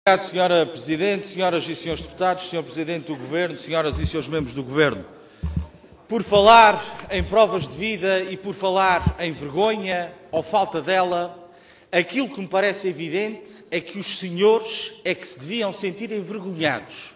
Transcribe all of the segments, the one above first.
Obrigado, Sra. Presidente, senhoras e senhores deputados, Sr. Presidente do Governo, senhoras e senhores membros do Governo. Por falar em provas de vida e por falar em vergonha ou falta dela, aquilo que me parece evidente é que os senhores é que se deviam sentir envergonhados,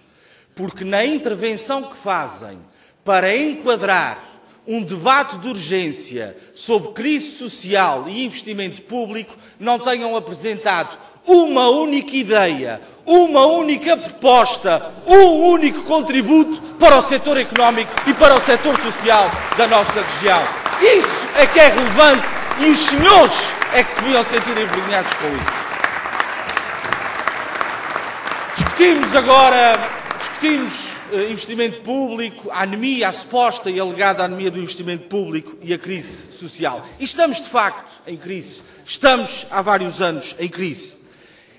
porque na intervenção que fazem para enquadrar um debate de urgência sobre crise social e investimento público não tenham apresentado uma única ideia, uma única proposta, um único contributo para o setor económico e para o setor social da nossa região. Isso é que é relevante e os senhores é que se deviam sentir envergonhados com isso. Discutimos investimento público, a anemia, a suposta e alegada anemia do investimento público e a crise social. E estamos, de facto, em crise. Estamos há vários anos em crise.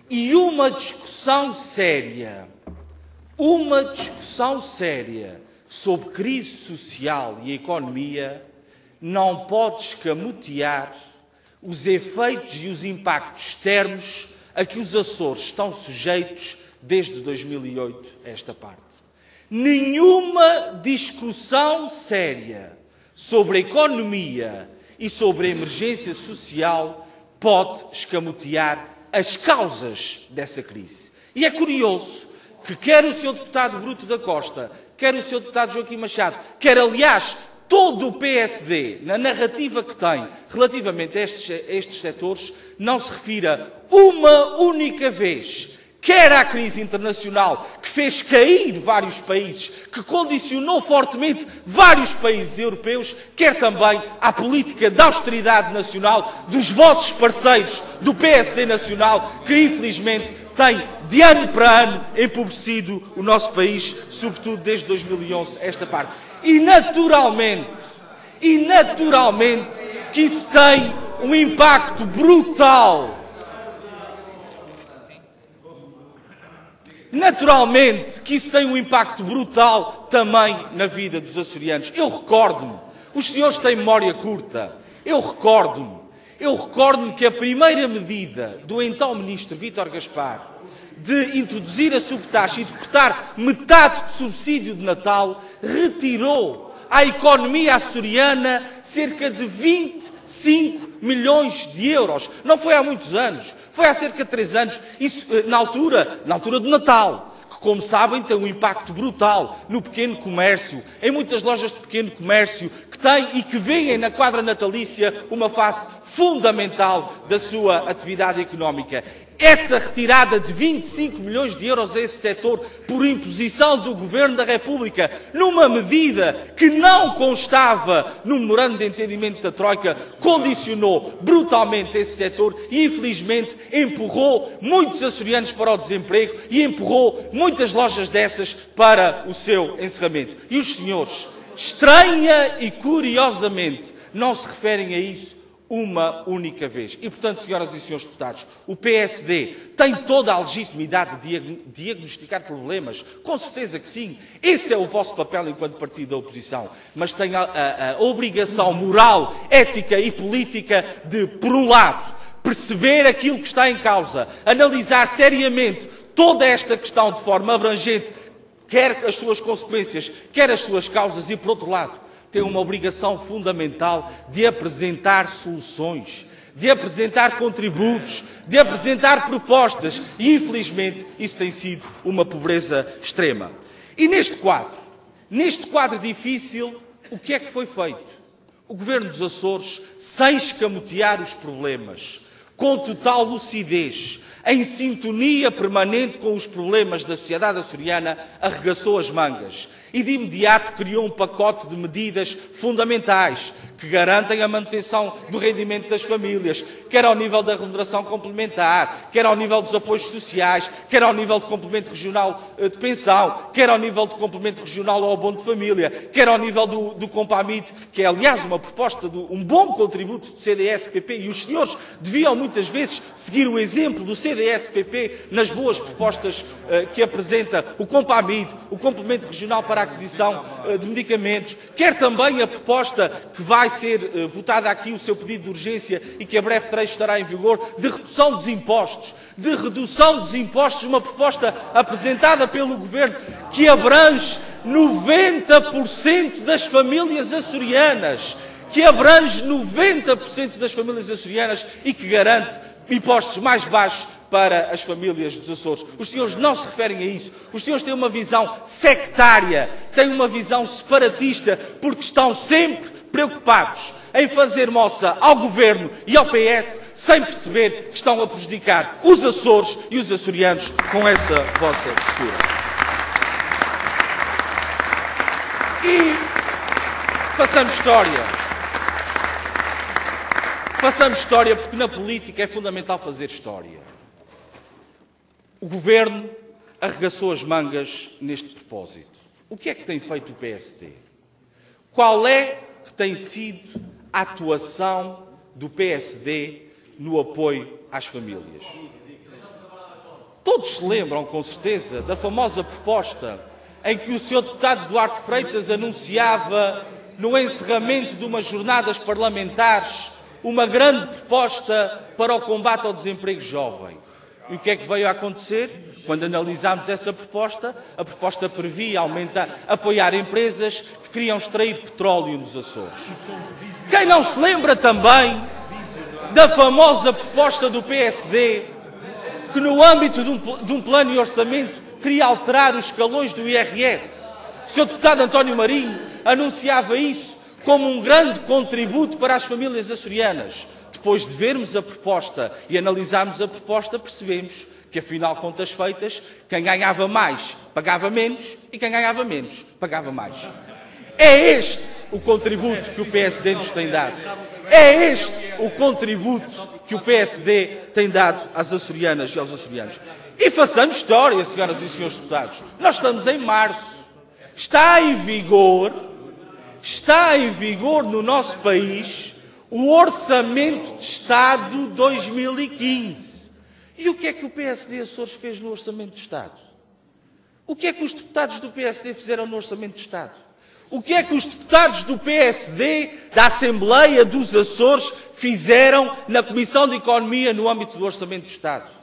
E uma discussão séria sobre crise social e economia não pode escamotear os efeitos e os impactos externos a que os Açores estão sujeitos desde 2008 a esta parte. Nenhuma discussão séria sobre a economia e sobre a emergência social pode escamotear as causas dessa crise. E é curioso que quer o Sr. Deputado Bruto da Costa, quer o Sr. Deputado Joaquim Machado, quer, aliás, todo o PSD, na narrativa que tem relativamente a estes setores, não se refira uma única vez quer à crise internacional, que fez cair vários países, que condicionou fortemente vários países europeus, quer também à política de austeridade nacional dos vossos parceiros do PSD nacional, que infelizmente tem, de ano para ano, empobrecido o nosso país, sobretudo desde 2011, esta parte. E naturalmente, que isso tem um impacto brutal. Naturalmente que isso tem um impacto brutal também na vida dos açorianos. Eu recordo-me, os senhores têm memória curta, eu recordo-me que a primeira medida do então Ministro Vítor Gaspar de introduzir a sobretaxa e de cortar metade do subsídio de Natal retirou à economia açoriana cerca de 25 milhões de euros. Não foi há muitos anos, foi há cerca de 3 anos, isso na altura do Natal, que, como sabem, tem um impacto brutal no pequeno comércio, em muitas lojas de pequeno comércio, que têm e que veem na quadra natalícia uma fase fundamental da sua atividade económica. Essa retirada de 25 milhões de euros a esse setor por imposição do Governo da República, numa medida que não constava no memorando de entendimento da Troika, condicionou brutalmente esse setor e, infelizmente, empurrou muitos açorianos para o desemprego e empurrou muitas lojas dessas para o seu encerramento. E os senhores, estranha e curiosamente, não se referem a isso uma única vez. E, portanto, senhoras e senhores deputados, o PSD tem toda a legitimidade de diagnosticar problemas. Com certeza que sim. Esse é o vosso papel enquanto partido da oposição. Mas tem a obrigação moral, ética e política de, por um lado, perceber aquilo que está em causa, analisar seriamente toda esta questão de forma abrangente, quer as suas consequências, quer as suas causas, e, por outro lado, tem uma obrigação fundamental de apresentar soluções, de apresentar contributos, de apresentar propostas. E, infelizmente, isso tem sido uma pobreza extrema. E neste quadro difícil, o que é que foi feito? O Governo dos Açores, sem escamotear os problemas, com total lucidez, em sintonia permanente com os problemas da sociedade açoriana, arregaçou as mangas e de imediato criou um pacote de medidas fundamentais que garantem a manutenção do rendimento das famílias, quer ao nível da remuneração complementar, quer ao nível dos apoios sociais, quer ao nível de complemento regional de pensão, quer ao nível de complemento regional ao abono de família, quer ao nível do Compamid, que é, aliás, uma proposta de um bom contributo do CDS-PP, e os senhores deviam muitas vezes seguir o exemplo do CDS CDS-PP nas boas propostas que apresenta, o Compamid, o Complemento Regional para a Aquisição de Medicamentos, quer também a proposta que vai ser votada aqui, o seu pedido de urgência e que a breve trecho estará em vigor, de redução dos impostos, uma proposta apresentada pelo Governo que abrange 90% das famílias açorianas, e que garante impostos mais baixos para as famílias dos Açores. Os senhores não se referem a isso. Os senhores têm uma visão sectária, têm uma visão separatista, porque estão sempre preocupados em fazer moça ao Governo e ao PS, sem perceber que estão a prejudicar os Açores e os açorianos com essa vossa postura. E façamos história, porque na política é fundamental fazer história. O Governo arregaçou as mangas neste propósito. O que é que tem feito o PSD? Qual é que tem sido a atuação do PSD no apoio às famílias? Todos se lembram, com certeza, da famosa proposta em que o Sr. Deputado Duarte Freitas anunciava, no encerramento de umas jornadas parlamentares, uma grande proposta para o combate ao desemprego jovem. E o que é que veio a acontecer? Quando analisámos essa proposta, a proposta previa apoiar empresas que queriam extrair petróleo nos Açores. Quem não se lembra também da famosa proposta do PSD, que no âmbito de um plano de orçamento queria alterar os escalões do IRS. O Sr. Deputado António Marinho anunciava isso como um grande contributo para as famílias açorianas. Depois de vermos a proposta e analisarmos a proposta, percebemos que, afinal, contas feitas, quem ganhava mais pagava menos e quem ganhava menos pagava mais. É este o contributo que o PSD nos tem dado. É este o contributo que o PSD tem dado às açorianas e aos açorianos. E façamos história, senhoras e senhores deputados. Nós estamos em março. Está em vigor no nosso país o Orçamento de Estado 2015. E o que é que o PSD Açores fez no Orçamento de Estado? O que é que os deputados do PSD fizeram no Orçamento de Estado? O que é que os deputados do PSD da Assembleia dos Açores fizeram na Comissão de Economia no âmbito do Orçamento de Estado?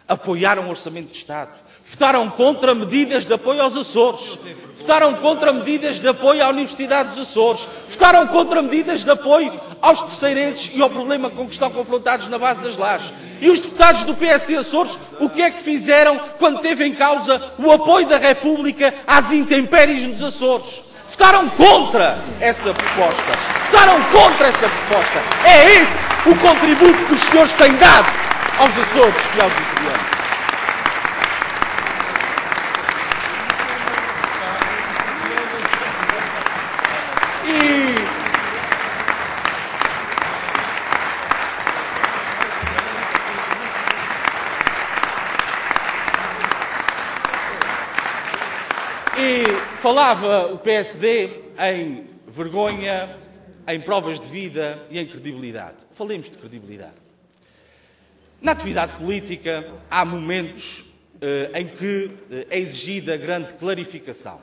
Apoiaram o Orçamento de Estado. Votaram contra medidas de apoio aos Açores. Votaram contra medidas de apoio à Universidade dos Açores. Votaram contra medidas de apoio aos terceirenses e ao problema com que estão confrontados na base das lajes. E os deputados do PSD Açores, o que é que fizeram quando teve em causa o apoio da República às intempéries nos Açores? Votaram contra essa proposta. É esse o contributo que os senhores têm dado aos Açores e aos açorianos. E falava o PSD em vergonha, em provas de vida e em credibilidade. Falemos de credibilidade. Na atividade política há momentos em que é exigida grande clarificação.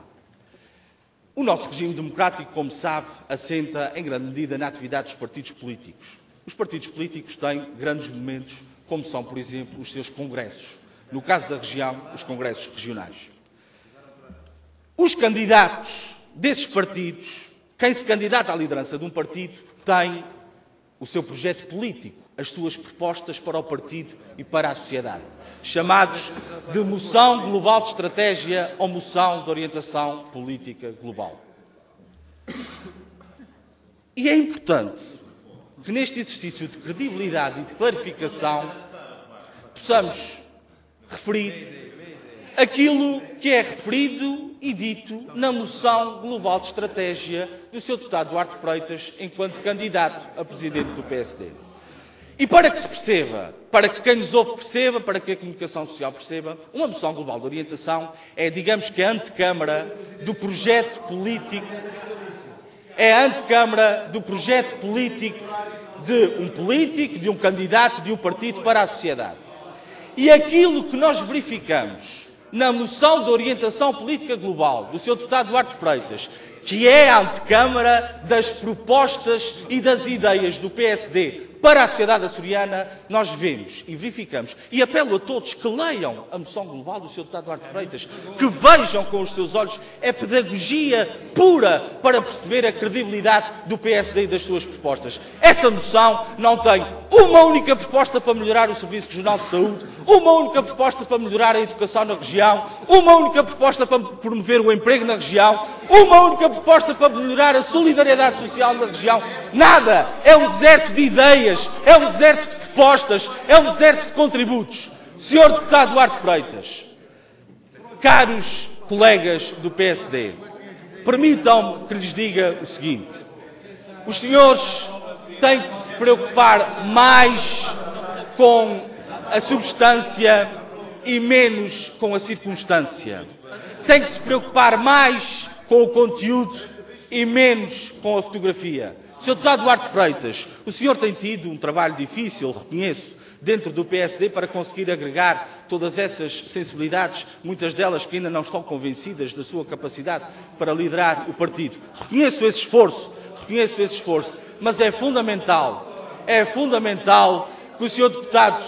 O nosso regime democrático, como sabe, assenta em grande medida na atividade dos partidos políticos. Os partidos políticos têm grandes momentos, como são, por exemplo, os seus congressos. No caso da região, os congressos regionais. Os candidatos desses partidos, quem se candidata à liderança de um partido, tem o seu projeto político, as suas propostas para o partido e para a sociedade, chamados de moção global de estratégia ou moção de orientação política global. E é importante que neste exercício de credibilidade e de clarificação possamos referir aquilo que é referido e dito na moção global de estratégia do Sr. Deputado Duarte Freitas enquanto candidato a presidente do PSD. E para que se perceba, para que quem nos ouve perceba, para que a comunicação social perceba, uma moção global de orientação é, digamos que, a antecâmara do projeto político, de um político, de um candidato, de um partido para a sociedade. E aquilo que nós verificamos na moção de orientação política global do Sr. Deputado Duarte Freitas, que é a antecâmara das propostas e das ideias do PSD para a sociedade açoriana, nós vemos e verificamos. E apelo a todos que leiam a moção global do Sr. Deputado Duarte Freitas, que vejam com os seus olhos, é pedagogia pura para perceber a credibilidade do PSD e das suas propostas. Essa moção não tem uma única proposta para melhorar o Serviço Regional de Saúde, uma única proposta para melhorar a educação na região, uma única proposta para promover o emprego na região, uma única proposta para melhorar a solidariedade social na região. Nada! É um deserto de ideias, é um deserto de propostas, é um deserto de contributos. Senhor Deputado Duarte Freitas, caros colegas do PSD, permitam-me que lhes diga o seguinte: os senhores têm que se preocupar mais com a substância e menos com a circunstância. Têm que se preocupar mais com o conteúdo e menos com a fotografia. Sr. Deputado Duarte Freitas, o senhor tem tido um trabalho difícil, reconheço, dentro do PSD para conseguir agregar todas essas sensibilidades, muitas delas que ainda não estão convencidas da sua capacidade para liderar o partido. Reconheço esse esforço, mas é fundamental que o Sr. Deputado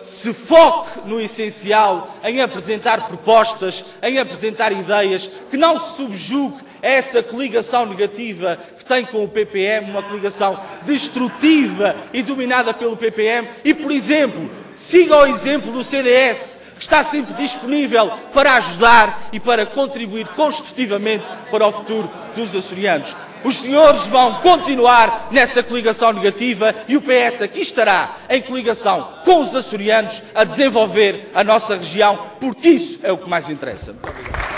se foque no essencial, em apresentar propostas, em apresentar ideias, que não se subjugue a essa coligação negativa que tem com o PPM, uma coligação destrutiva e dominada pelo PPM, e, por exemplo, siga o exemplo do CDS, que está sempre disponível para ajudar e para contribuir construtivamente para o futuro dos açorianos. Os senhores vão continuar nessa coligação negativa e o PS aqui estará em coligação com os açorianos a desenvolver a nossa região, porque isso é o que mais interessa. Muito obrigado.